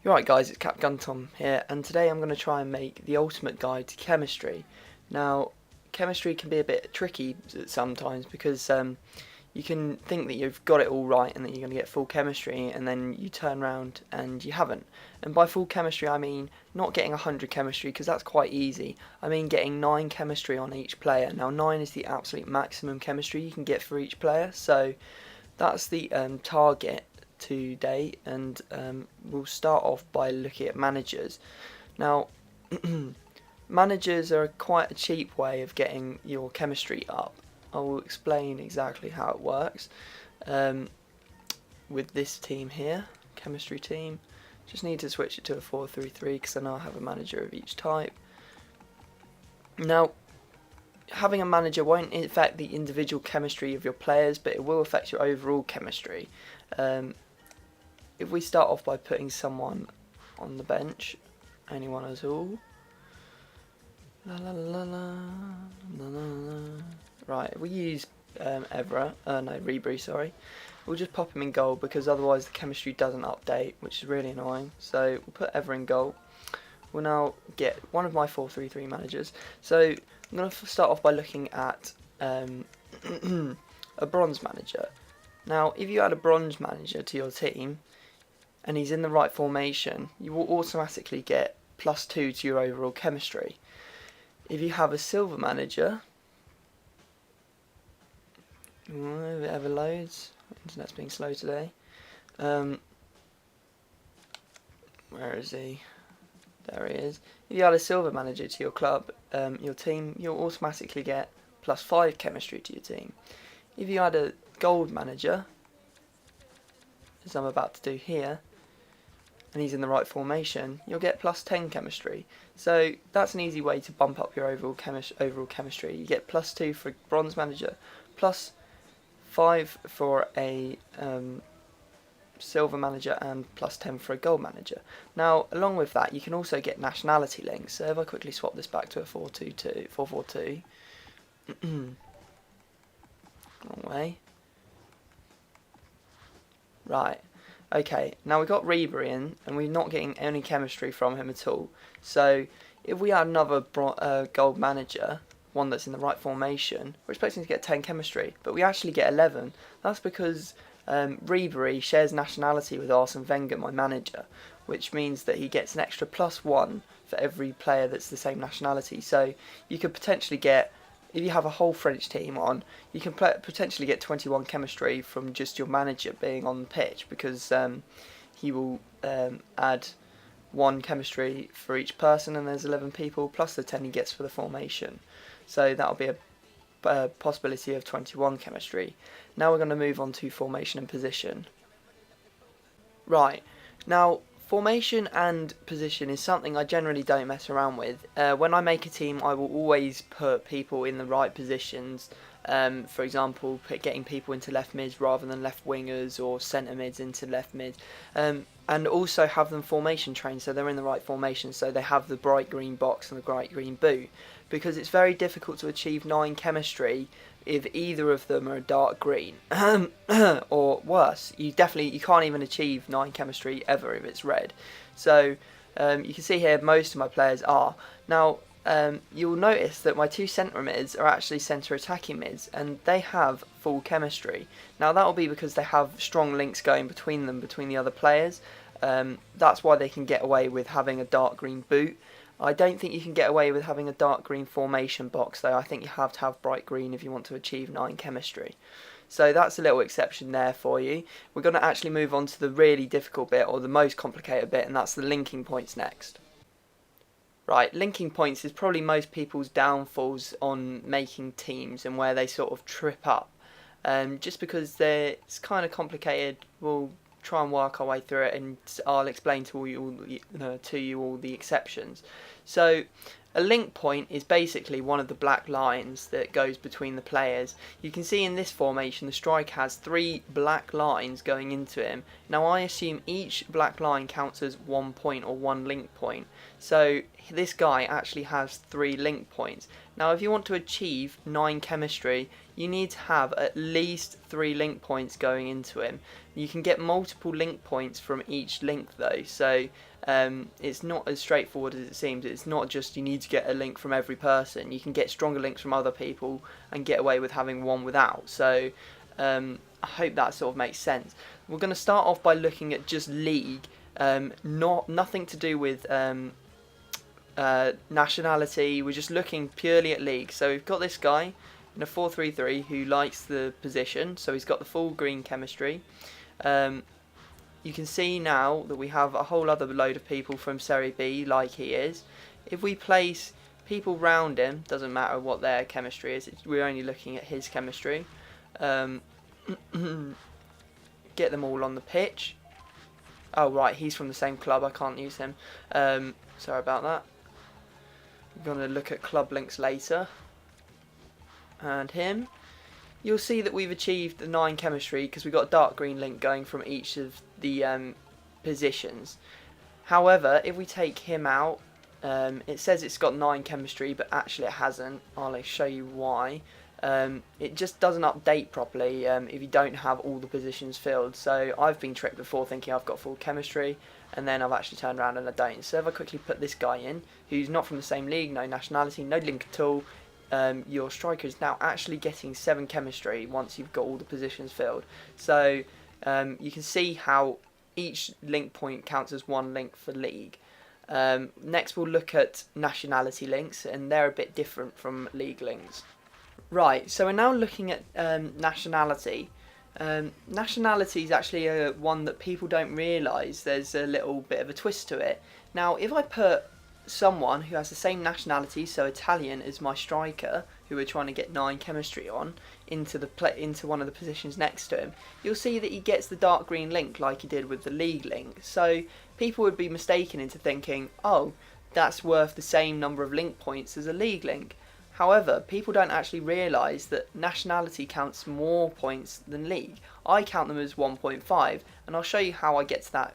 You're right guys, it's Cap Guntom here, and today I'm going to try and make the ultimate guide to chemistry. Now, chemistry can be a bit tricky sometimes because you can think that you've got it all right and that you're going to get full chemistry, and then you turn around and you haven't. And by full chemistry I mean not getting 100 chemistry, because that's quite easy. I mean getting 9 chemistry on each player. Now 9 is the absolute maximum chemistry you can get for each player, so that's the target today, and we'll start off by looking at managers. Now, managers are quite a cheap way of getting your chemistry up. I will explain exactly how it works. With this team here, chemistry team, just need to switch it to a 4-3-3 because I now have a manager of each type. Now, having a manager won't affect the individual chemistry of your players, but it will affect your overall chemistry. If we start off by putting someone on the bench, anyone at all. Right, if we use Ribery, sorry. We'll just pop him in goal because otherwise the chemistry doesn't update, which is really annoying. So we'll put Ever in goal. We'll now get one of my 4-3-3 managers. So I'm going to start off by looking at a bronze manager. Now, if you add a bronze manager to your team and he's in the right formation, you will automatically get +2 to your overall chemistry. If you have a silver manager, if it ever loads, internet's being slow today. Where is he? There he is. If you add a silver manager to your club, your team, you'll automatically get +5 chemistry to your team. If you add a gold manager, as I'm about to do here, and he's in the right formation, you'll get +10 chemistry. So that's an easy way to bump up your overall chemistry. You get +2 for bronze manager, +5 for a silver manager, and +10 for a gold manager. Now, along with that, you can also get nationality links. So if I quickly swap this back to a 4-4-2, wrong way. Right. Okay, now we've got Ribery in, and we're not getting any chemistry from him at all. So if we add another gold manager, one that's in the right formation, we're expecting to get 10 chemistry, but we actually get 11. That's because Ribery shares nationality with Arsene Wenger, my manager, which means that he gets an extra +1 for every player that's the same nationality. So you could potentially get, if you have a whole French team on, you can potentially get 21 chemistry from just your manager being on the pitch, because he will add 1 chemistry for each person, and there's 11 people, plus the 10 he gets for the formation. So that'll be a possibility of 21 chemistry. Now we're going to move on to formation and position. Right, now formation and position is something I generally don't mess around with. When I make a team, I will always put people in the right positions. For example, getting people into left mids rather than left wingers, or centre mids into left mids. And also have them formation trained, so they're in the right formation, so they have the bright green box and the bright green boot. Because it's very difficult to achieve 9 chemistry if either of them are dark green. Or worse, you can't even achieve 9 chemistry ever if it's red. So you can see here most of my players are. Now you'll notice that my 2 centre mids are actually centre attacking mids, and they have full chemistry. Now that will be because they have strong links going between them, between the other players. That's why they can get away with having a dark green boot. I don't think you can get away with having a dark green formation box, though. I think you have to have bright green if you want to achieve 9 chemistry. So that's a little exception there for you. We're going to actually move on to the really difficult bit, or the most complicated bit, and that's the linking points next. Right, linking points is probably most people's downfalls on making teams, and where they sort of trip up. Just because it's kind of complicated, we'll try and work our way through it, and I'll explain to you all the exceptions. So a link point is basically one of the black lines that goes between the players. You can see in this formation the striker has 3 black lines going into him. Now I assume each black line counts as 1 point, or 1 link point. So this guy actually has 3 link points. Now if you want to achieve 9 chemistry, you need to have at least 3 link points going into him. You can get multiple link points from each link though, so it's not as straightforward as it seems. It's not just you need to get a link from every person. You can get stronger links from other people and get away with having one without. So I hope that sort of makes sense. We're going to start off by looking at just league, nothing to do with nationality. We're just looking purely at league. So we've got this guy in a 4-3-3 who likes the position, so he's got the full green chemistry. You can see now that we have a whole other load of people from Serie B like he is. If we place people round him, doesn't matter what their chemistry is, we're only looking at his chemistry. Get them all on the pitch. Oh right, he's from the same club, I can't use him. Sorry about that. We're going to look at club links later. And him. You'll see that we've achieved the 9 chemistry because we've got a dark green link going from each of the positions. However, if we take him out, it says it's got 9 chemistry, but actually it hasn't. I'll show you why. It just doesn't update properly if you don't have all the positions filled. So I've been tricked before thinking I've got full chemistry, and then I've actually turned around and I don't. So if I quickly put this guy in, who's not from the same league, no nationality, no link at all, your striker is now actually getting 7 chemistry once you've got all the positions filled. So you can see how each link point counts as 1 link for league. Next we'll look at nationality links, and they're a bit different from league links. Right, so we're now looking at nationality. Nationality is actually one that people don't realise there's a little bit of a twist to it. Now, if I put someone who has the same nationality, so Italian, as my striker, who we're trying to get 9 chemistry on, into one of the positions next to him, you'll see that he gets the dark green link like he did with the league link. So people would be mistaken into thinking, oh, that's worth the same number of link points as a league link. However, people don't actually realise that nationality counts more points than league. I count them as 1.5, and I'll show you how I get to that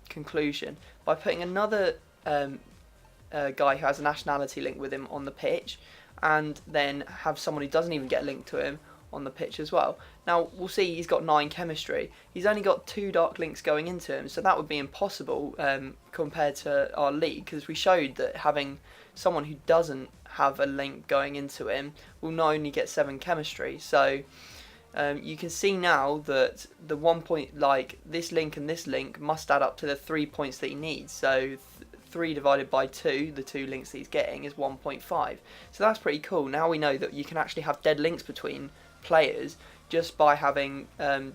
conclusion by putting another guy who has a nationality link with him on the pitch, and then have someone who doesn't even get a link to him on the pitch as well. Now we'll see he's got 9 chemistry. He's only got 2 dark links going into him, so that would be impossible compared to our league, because we showed that having someone who doesn't have a link going into him will not only get 7 chemistry. So you can see now that the 1 point, like this link and this link, must add up to the 3 points that he needs. So 3 divided by 2, the 2 links that he's getting, is 1.5. So that's pretty cool. Now we know that you can actually have dead links between players just by having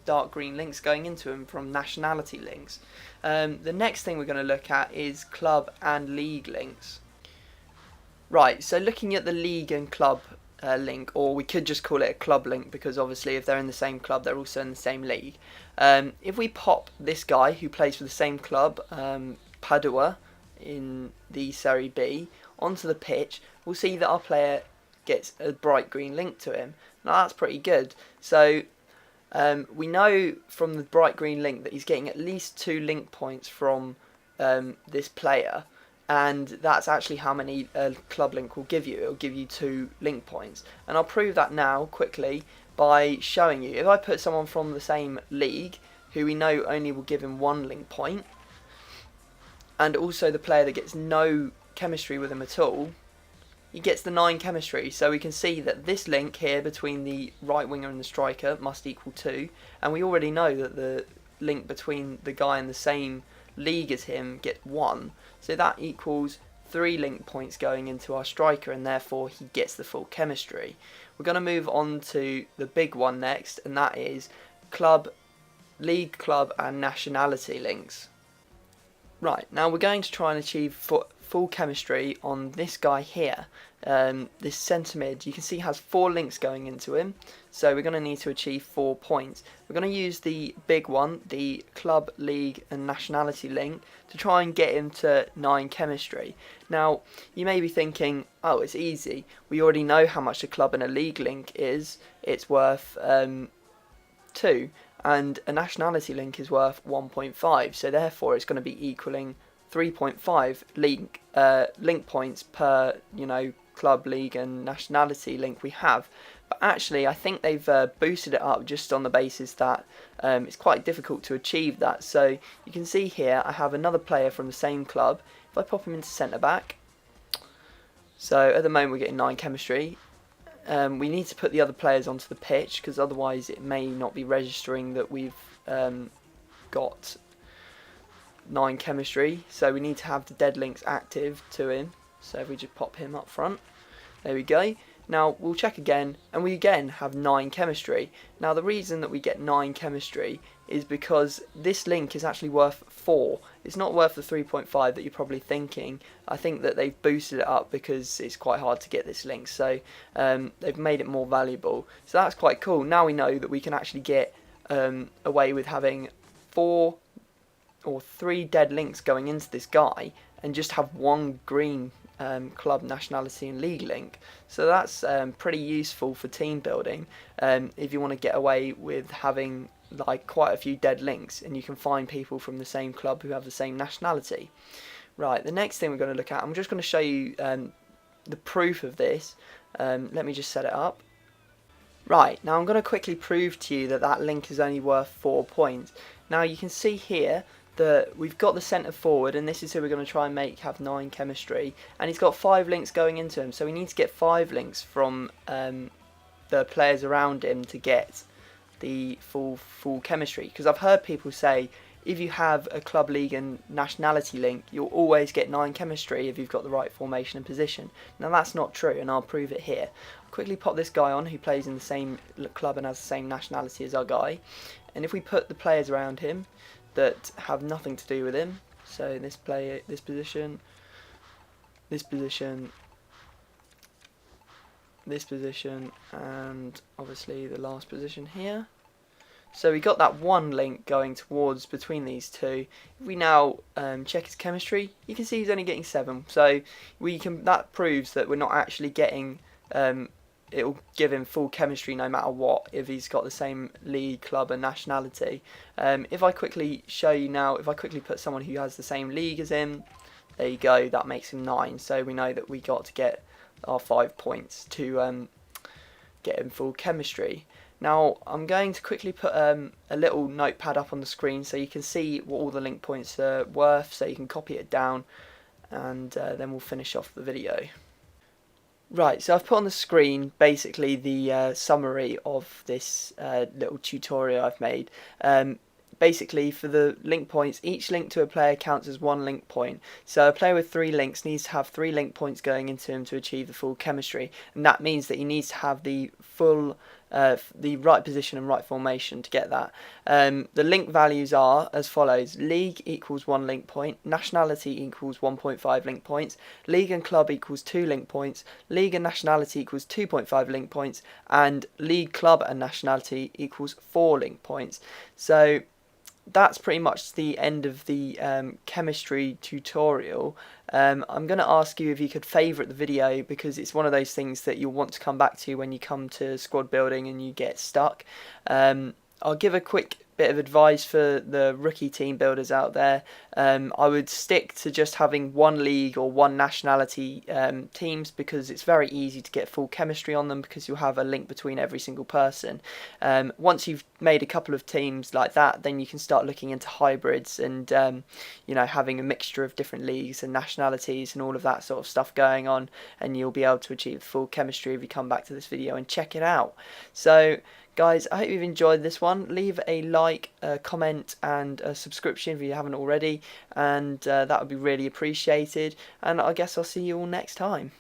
dark green links going into them from nationality links. The next thing we're going to look at is club and league links. Right, so looking at the league and club link, or we could just call it a club link, because obviously if they're in the same club they're also in the same league. If we pop this guy who plays for the same club, Padua, in the Serie B, onto the pitch, we'll see that our player gets a bright green link to him. Now that's pretty good. So we know from the bright green link that he's getting at least 2 link points from this player, and that's actually how many club link will give you. It'll give you 2 link points, and I'll prove that now quickly by showing you. If I put someone from the same league who we know only will give him 1 link point, and also the player that gets no chemistry with him at all, he gets the 9 chemistry. So we can see that this link here between the right winger and the striker must equal 2, and we already know that the link between the guy in the same league as him gets 1, so that equals 3 link points going into our striker, and therefore he gets the full chemistry. We're going to move on to the big one next, and that is league, club and nationality links. Right, now we're going to try and achieve full chemistry on this guy here, this centre mid. You can see he has 4 links going into him, so we're going to need to achieve 4 points. We're going to use the big one, the club, league and nationality link, to try and get him to 9 chemistry. Now you may be thinking, oh, it's easy, we already know how much a club and a league link is. It's worth 2, and a nationality link is worth 1.5, so therefore it's going to be equaling 3.5 link points per club, league and nationality link we have. But actually, I think they've boosted it up just on the basis that it's quite difficult to achieve that. So you can see here I have another player from the same club. If I pop him into centre back, so at the moment we're getting 9 chemistry. We need to put the other players onto the pitch because otherwise it may not be registering that we've got 9 chemistry. So we need to have the dead links active to him. So if we just pop him up front, there we go. Now we'll check again, and we again have 9 chemistry. Now the reason that we get 9 chemistry is because this link is actually worth 4. It's not worth the 3.5 that you're probably thinking. I think that they've boosted it up because it's quite hard to get this link, so they've made it more valuable. So that's quite cool. Now we know that we can actually get away with having 4 or 3 dead links going into this guy and just have 1 green club, nationality and league link. So that's pretty useful for team building if you want to get away with having like quite a few dead links, and you can find people from the same club who have the same nationality. Right, the next thing we're going to look at, I'm just going to show you the proof of this. Let me just set it up. Right, now I'm going to quickly prove to you that that link is only worth 4 points. Now you can see here that we've got the centre forward, and this is who we're going to try and make have 9 chemistry, and he's got 5 links going into him, so we need to get 5 links from the players around him to get the full chemistry. Because I've heard people say if you have a club, league and nationality link, you'll always get 9 chemistry if you've got the right formation and position. Now that's not true, and I'll prove it here. I'll quickly pop this guy on who plays in the same club and has the same nationality as our guy, and if we put the players around him that have nothing to do with him, so this player, this position, this position, this position, and obviously the last position here. So we got that 1 link going towards between these two. If we now check his chemistry, you can see he's only getting 7. So we can, that proves that we're not actually getting it'll give him full chemistry no matter what if he's got the same league, club and nationality. If I quickly show you now, if I quickly put someone who has the same league as him, there you go, that makes him 9. So we know that we got to get our 5 points to get him full chemistry. Now I'm going to quickly put a little notepad up on the screen so you can see what all the link points are worth, so you can copy it down, and then we'll finish off the video. Right, so I've put on the screen basically the summary of this little tutorial I've made. Basically, for the link points, each link to a player counts as 1 link point. So a player with 3 links needs to have 3 link points going into him to achieve the full chemistry, and that means that he needs to have the full the right position and right formation to get that. The link values are as follows: league equals 1 link point, nationality equals 1.5 link points, league and club equals 2 link points, league and nationality equals 2.5 link points, and league, club and nationality equals 4 link points. So that's pretty much the end of the chemistry tutorial. I'm going to ask you if you could favourite the video, because it's one of those things that you'll want to come back to when you come to squad building and you get stuck. I'll give a quick bit of advice for the rookie team builders out there. I would stick to just having 1 league or 1 nationality teams, because it's very easy to get full chemistry on them, because you'll have a link between every single person. Once you've made a couple of teams like that, then you can start looking into hybrids and you know, having a mixture of different leagues and nationalities and all of that sort of stuff going on, and you'll be able to achieve full chemistry if you come back to this video and check it out. So guys, I hope you've enjoyed this one. Leave a like, a comment and a subscription if you haven't already, and that would be really appreciated, and I guess I'll see you all next time.